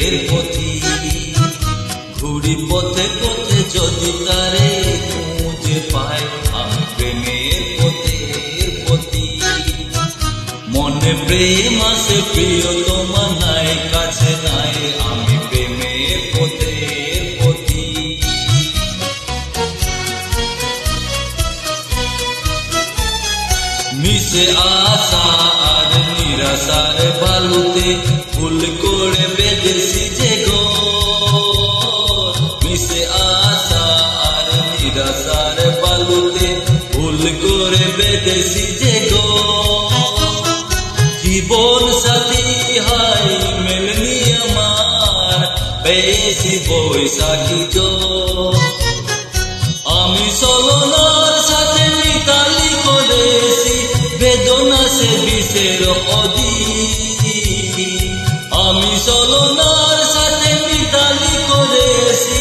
প্রেমের পথি ঘুরি পথে পথে যদি তারে খুঁজে পাই আমি প্রেমের পথের পথি মনে প্রেম আছে প্রিয়তমা নাই কাছে নাই আমি প্রেমের পথের পথি মিশে আশা আর নিরাশার বালুতে ভুল করে বেঁধেছি যে ঘর মিশে আশা আর নিরাশার বালুতে ভুল করে বেঁধেছি যে ঘর জীবন সাথী হাই মেলনি আমার পেয়েছি বৈশাখী জোর আমি চলনার সাথে মিতালি করেছি বেদনা সে বিষের অধীর আমি চলনার সাথে মিতালি করেছি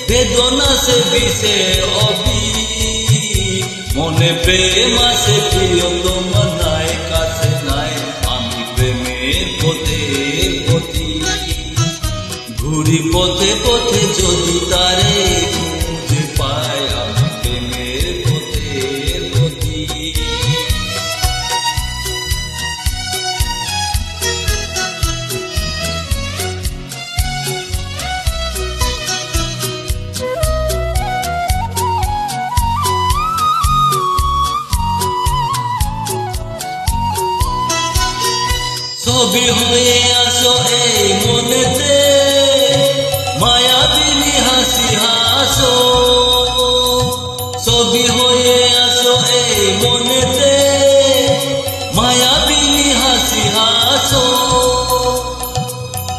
বেদনা সে বিষের অধীর মনে প্রেম আছে প্রিয়তমা নাই কাছে নাই আমি প্রেমের পথের পথি ঘুরি পথে পথে যদি তারে খুঁজে পাই আমি প্রেমের পথের পথি ছবি হয়ে আসো এই মনেতে মায়াবিনী হাসি হাসো ছবি হয়ে আসো এই মনেতে মায়াবিনী হাসি হাসো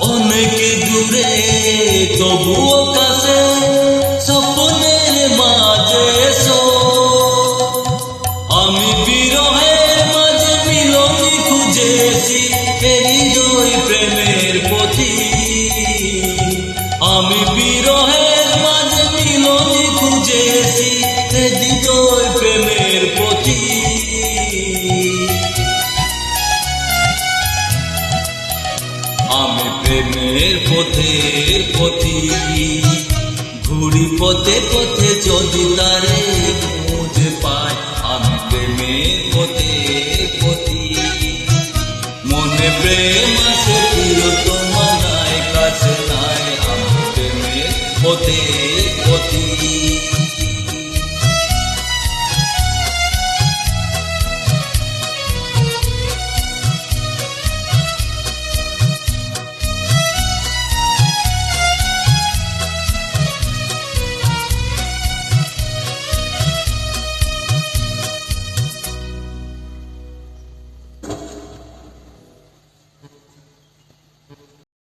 অনেক দূরে তবুও কাছে স্বপ্নের মাঝে এসো আমি বিরহের মাঝে মিলনি খুঁজেছি হৃদয় প্রেমের পথি আমি বিরহের মাঝে মিলনি খুঁজেছি হৃদয় প্রেমের পথি আমি প্রেমের পথের পথি ঘুরি পথে পথে যদি তারে খুঁজে পাই আমি প্রেমের পথের পথি মনে প্রেম আছে প্রিয়তমা নাই কাছে নাই আমি প্রেমের পথের পথি